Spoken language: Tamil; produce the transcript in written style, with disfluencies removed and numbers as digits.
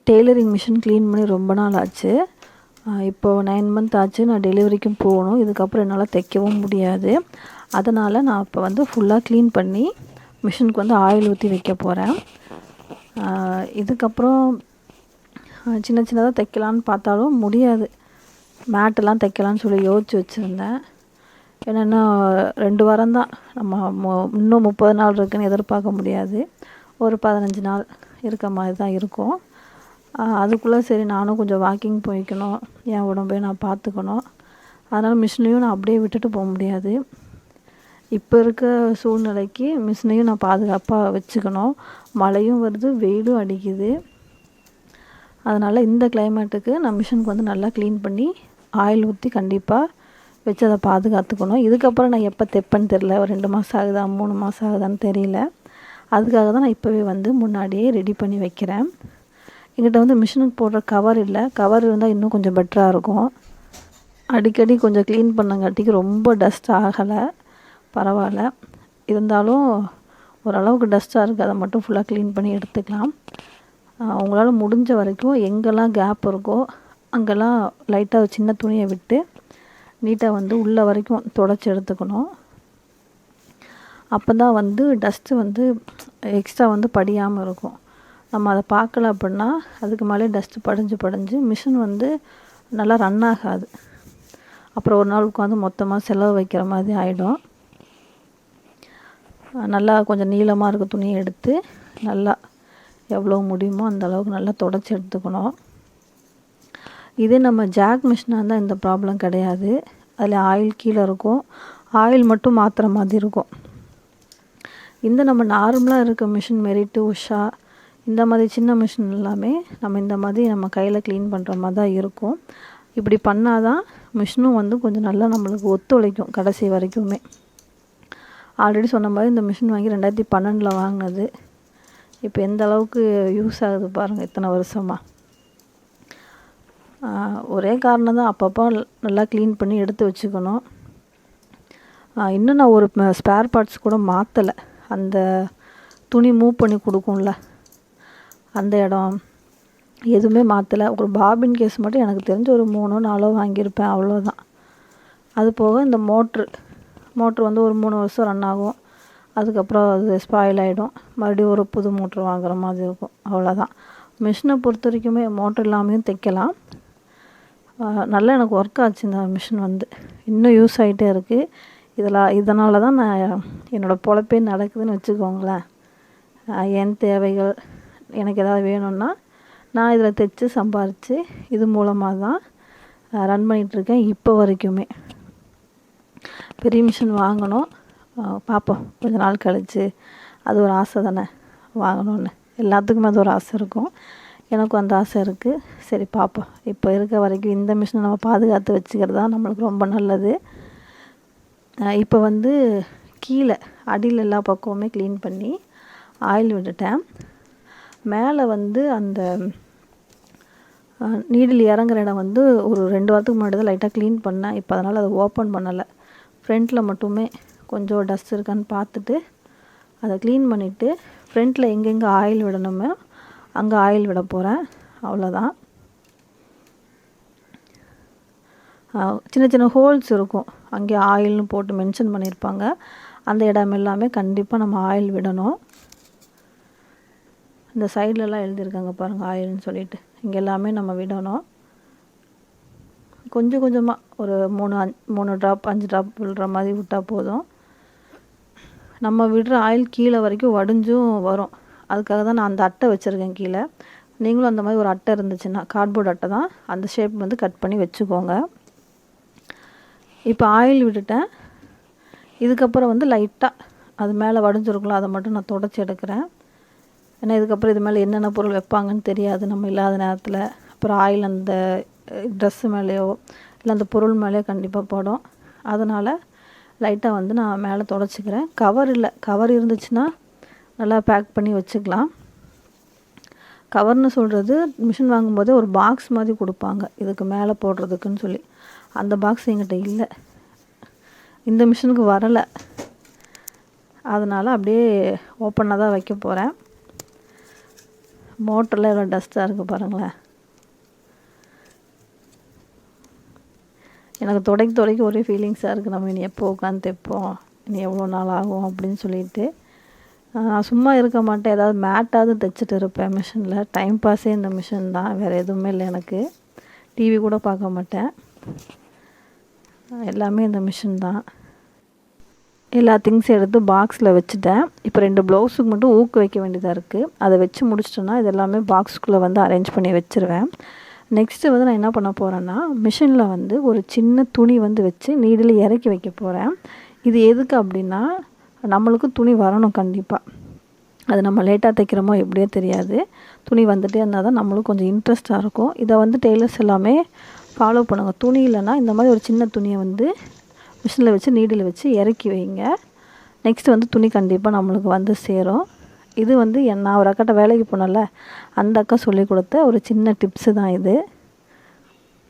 டெய்லரிங் மிஷின் க்ளீன் பண்ணி ரொம்ப நாள் ஆச்சு. இப்போது 9 மந்த் ஆச்சு. நான் டெலிவரிக்கும் போகணும். இதுக்கப்புறம் என்னால் தைக்கவும் முடியாது. அதனால் நான் இப்போ வந்து ஃபுல்லாக க்ளீன் பண்ணி மிஷினுக்கு வந்து ஆயில் ஊற்றி வைக்க போகிறேன். இதுக்கப்புறம் சின்ன சின்னதாக தைக்கலான்னு பார்த்தாலும் முடியாது. மேட்டெல்லாம் தைக்கலான்னு சொல்லி யோசிச்சு வச்சுருந்தேன். என்னென்னா 2 வாரம் தான் நம்ம இன்னும் 30 நாள் இருக்குதுன்னு எதிர்பார்க்க முடியாது. ஒரு 15 நாள் இருக்க மாதிரி தான் இருக்கும். அதுக்குள்ளே சரி நானும் கொஞ்சம் வாக்கிங் போய்க்கணும், என் உடம்பையும் நான் பார்த்துக்கணும். அதனால் மிஷினையும் நான் அப்படியே விட்டுட்டு போக முடியாது. இப்போ இருக்க சூழ்நிலைக்கு மிஷினையும் நான் பாதுகாப்பாக வச்சுக்கணும். மழையும் வருது, வெயிலும் அடிக்குது. அதனால் இந்த கிளைமேட்டுக்கு நான் மிஷினுக்கு வந்து நல்லா க்ளீன் பண்ணி ஆயில் ஊற்றி கண்டிப்பாக வச்சு அதை பாதுகாத்துக்கணும். இதுக்கப்புறம் நான் எப்போ தைப்பேன்னு தெரில. ஒரு 2 மாதம் ஆகுதா 3 மாதம் ஆகுதான்னு தெரியல. அதுக்காக தான் நான் இப்போவே வந்து முன்னாடியே ரெடி பண்ணி வைக்கிறேன். எங்கிட்ட வந்து மிஷினுக்கு போடுற கவர் இல்லை. கவர் இருந்தால் இன்னும் கொஞ்சம் பெட்டராக இருக்கும். அடிக்கடி கொஞ்சம் க்ளீன் பண்ணங்காட்டிக்கு ரொம்ப டஸ்ட் ஆகலை, பரவாயில்ல. இருந்தாலும் ஓரளவுக்கு டஸ்ட்டாக இருக்குது. அதை மட்டும் ஃபுல்லாக க்ளீன் பண்ணி எடுத்துக்கலாம். உங்களால் முடிஞ்ச வரைக்கும் எங்கெல்லாம் கேப் இருக்கோ அங்கெல்லாம் லைட்டாக ஒரு சின்ன துணியை விட்டு நீட்டாக வந்து உள்ள வரைக்கும் துடைச்சி எடுத்துக்கணும். அப்போ தான் வந்து டஸ்ட்டு வந்து எக்ஸ்ட்ரா வந்து படியாமல் இருக்கும். நம்ம அதை பார்க்கல அப்படின்னா அதுக்கு மேலே டஸ்ட்டு படிஞ்சு மிஷின் வந்து நல்லா ரன் ஆகாது. அப்புறம் ஒரு நாள் உட்காந்து மொத்தமாக செலவு வைக்கிற மாதிரி ஆகிடும். நல்லா கொஞ்சம் நீளமாக இருக்க துணியை எடுத்து நல்லா எவ்வளோ முடியுமோ அந்த அளவுக்கு நல்லா துடைச்சி எடுத்துக்கணும். இதே நம்ம ஜாக் மிஷினாக இருந்தால் இந்த ப்ராப்ளம் கிடையாது. அதில் ஆயில் கீழே இருக்கும், ஆயில் மட்டும் மாற்றுற மாதிரி இருக்கும். இந்த நம்ம நார்மலாக இருக்க மிஷின் மெரிட்டு, உஷா இந்த மாதிரி சின்ன மிஷின் எல்லாமே நம்ம இந்த மாதிரி நம்ம கையில் க்ளீன் பண்ணுற மாதிரி தான் இருக்கும். இப்படி பண்ணால் தான் மிஷினும் வந்து கொஞ்சம் நல்லா நம்மளுக்கு ஒத்துழைக்கும் கடைசி வரைக்குமே. ஆல்ரெடி சொன்ன மாதிரி இந்த மிஷின் வாங்கி 2012 வாங்கினது. இப்போ எந்த அளவுக்கு யூஸ் ஆகுது பாருங்கள், இத்தனை வருஷமாக. ஒரே காரணம் தான், அப்பப்போ நல்லா க்ளீன் பண்ணி எடுத்து வச்சுக்கணும். இன்னும் நான் ஒரு ஸ்பேர் பார்ட்ஸ் கூட மாற்றலை. அந்த துணி மூவ் பண்ணி கொடுக்கும்ல அந்த இடம் எதுவுமே மாற்றலை. ஒரு பாபின் கேஸ் மட்டும் எனக்கு தெரிஞ்சு ஒரு 3-4 வாங்கியிருப்பேன், அவ்வளோதான். அது போக இந்த மோட்ரு வந்து ஒரு 3 வருஷம் ரன் ஆகும். அதுக்கப்புறம் அது ஸ்பாயில் ஆகிடும். மறுபடியும் ஒரு புது மோட்ரு வாங்குற மாதிரி இருக்கும், அவ்வளோதான். மிஷினை பொறுத்த வரைக்குமே மோட்ரு இல்லாமையும் தைக்கலாம். நல்லா எனக்கு ஒர்க் ஆச்சு இந்த மிஷின் வந்து. இன்னும் யூஸ் ஆகிட்டே இருக்குது. இதனால தான் நான் என்னோடய பொழப்பே நடக்குதுன்னு வச்சுக்கோங்களேன். என் தேவைகள் எனக்கு ஏதாவது வேணும்னா நான் இதில் தைச்சி சம்பாரித்து இது மூலமாக தான் ரன் பண்ணிகிட்ருக்கேன் இப்போ வரைக்குமே. பெரிய மிஷின் வாங்கணும், பார்ப்போம் கொஞ்ச நாள் கழித்து. அது ஒரு ஆசை தானே வாங்கணுன்னு. எல்லாத்துக்குமே அது ஒரு ஆசை இருக்கும். எனக்கும் அந்த ஆசை இருக்குது. சரி பார்ப்போம். இப்போ இருக்க வரைக்கும் இந்த மிஷினை நம்ம பாதுகாத்து வச்சுக்கிறது தான் நம்மளுக்கு ரொம்ப நல்லது. இப்போ வந்து கீழே அடியில் எல்லா பக்கமுமே க்ளீன் பண்ணி ஆயில் விட்டுட்டேன். மேலே வந்து அந்த நீடில் இறங்குற இடம் வந்து ஒரு 2 வாரத்துக்கு முன்னாடி தான் லைட்டாக க்ளீன் பண்ணேன். இப்போ அதனால் அதை ஓப்பன் பண்ணலை. ஃப்ரண்ட்டில் மட்டுமே கொஞ்சம் டஸ்ட் இருக்கான்னு பார்த்துட்டு அதை க்ளீன் பண்ணிவிட்டு ஃப்ரண்ட்டில் எங்கெங்கே ஆயில் விடணுமோ அங்கே ஆயில் விட போகிறேன், அவ்வளோதான். சின்ன சின்ன ஹோல்ஸ் இருக்கும், அங்கே ஆயில்னு போட்டு மென்ஷன் பண்ணியிருப்பாங்க. அந்த இடம் எல்லாமே கண்டிப்பாக நம்ம ஆயில் விடணும். இந்த சைட்லலாம் எழுதியிருக்காங்க பாருங்கள் ஆயில்னு சொல்லிட்டு, இங்கே எல்லாமே நம்ம விடணும். கொஞ்சம் கொஞ்சமாக ஒரு 3 ட்ராப் 5 ட்ராப் விடுற மாதிரி விட்டால் போதும். நம்ம விடுற ஆயில் கீழே வரைக்கும் வடிஞ்சும் வரும். அதுக்காக தான் நான் அந்த அட்டை வச்சுருக்கேன் கீழே. நீங்களும் அந்த மாதிரி ஒரு அட்டை இருந்துச்சுன்னா, கார்ட்போர்ட் அட்டை தான், அந்த ஷேப் வந்து கட் பண்ணி வச்சுக்கோங்க. இப்போ ஆயில் விட்டுட்டேன். இதுக்கப்புறம் வந்து லைட்டாக அது மேலே வடிஞ்சிருக்கும்ல, அதை மட்டும் நான் துடைச்சி எடுக்கிறேன். ஏன்னா இதுக்கப்புறம் இது மேலே என்னென்ன பொருள் வைப்பாங்கன்னு தெரியாது நம்ம இல்லாத நேரத்தில். அப்புறம் ஆயில் அந்த ட்ரெஸ்ஸு மேலேயோ இல்லை அந்த பொருள் மேலேயோ கண்டிப்பாக படும். அதனால் லைட்டாக வந்து நான் மேலே துடைச்சிக்கிறேன். கவர் இல்லை, கவர் இருந்துச்சுன்னா நல்லா பேக் பண்ணி வச்சுக்கலாம். கவர்னு சொல்கிறது மிஷின் வாங்கும்போதே ஒரு பாக்ஸ் மாதிரி கொடுப்பாங்க இதுக்கு மேலே போடுறதுக்குன்னு சொல்லி. அந்த பாக்ஸ் என்கிட்ட இல்லை, இந்த மிஷினுக்கு வரலை. அதனால் அப்படியே ஓப்பனாக தான் வைக்க போகிறேன். மோட்டரில் எவ்வளோ டஸ்ட்டாக இருக்குது பாருங்களேன். எனக்கு துடைக்க ஒரே ஃபீலிங்ஸாக இருக்குது. நம்ம இனி எப்போ உட்காந்து தைப்போம், இனி எவ்வளோ நாள் ஆகும் அப்படின்னு சொல்லிட்டு. நான் சும்மா இருக்க மாட்டேன், ஏதாவது மேட்டாவது தைச்சிட்டு இருப்பேன் மிஷினில். டைம் பாஸே இந்த மிஷின் தான், வேறு எதுவுமே இல்லை. எனக்கு டிவி கூட பார்க்க மாட்டேன், எல்லாமே இந்த மிஷின் தான். எல்லா திங்ஸும் எடுத்து பாக்ஸில் வச்சுட்டேன். இப்போ 2 ப்ளவுஸுக்கு மட்டும் ஊக்கு வைக்க வேண்டியதாக இருக்குது. அதை வச்சு முடிச்சிட்டோன்னா இது எல்லாமே பாக்ஸுக்குள்ளே வந்து அரேஞ்ச் பண்ணி வச்சுருவேன். நெக்ஸ்ட்டு வந்து நான் என்ன பண்ண போகிறேன்னா, மிஷினில் வந்து ஒரு சின்ன துணி வந்து வச்சு நீடில் இறக்கி வைக்க போகிறேன். இது எதுக்கு அப்படின்னா, நம்மளுக்கு துணி வரணும் கண்டிப்பாக. அது நம்ம லேட்டாக தைக்கிறோமோ எப்படியோ தெரியாது, துணி வந்துகிட்டே இருந்தால் தான் நம்மளுக்கு கொஞ்சம் இன்ட்ரெஸ்ட்டாக இருக்கும். இதை வந்து டெய்லர்ஸ் எல்லாமே ஃபாலோ பண்ணுங்கள். துணி இல்லைன்னா இந்த மாதிரி ஒரு சின்ன துணியை வந்து மிஷினில் வச்சு நீடில் வச்சு இறக்கி வைங்க. நெக்ஸ்ட்டு வந்து துணி கண்டிப்பாக நம்மளுக்கு வந்து சேரும். இது வந்து நான் ஒரு அக்காட்ட வேலைக்கு போனேன்ல, அந்த அக்கா சொல்லி கொடுத்த ஒரு சின்ன டிப்ஸு தான் இது.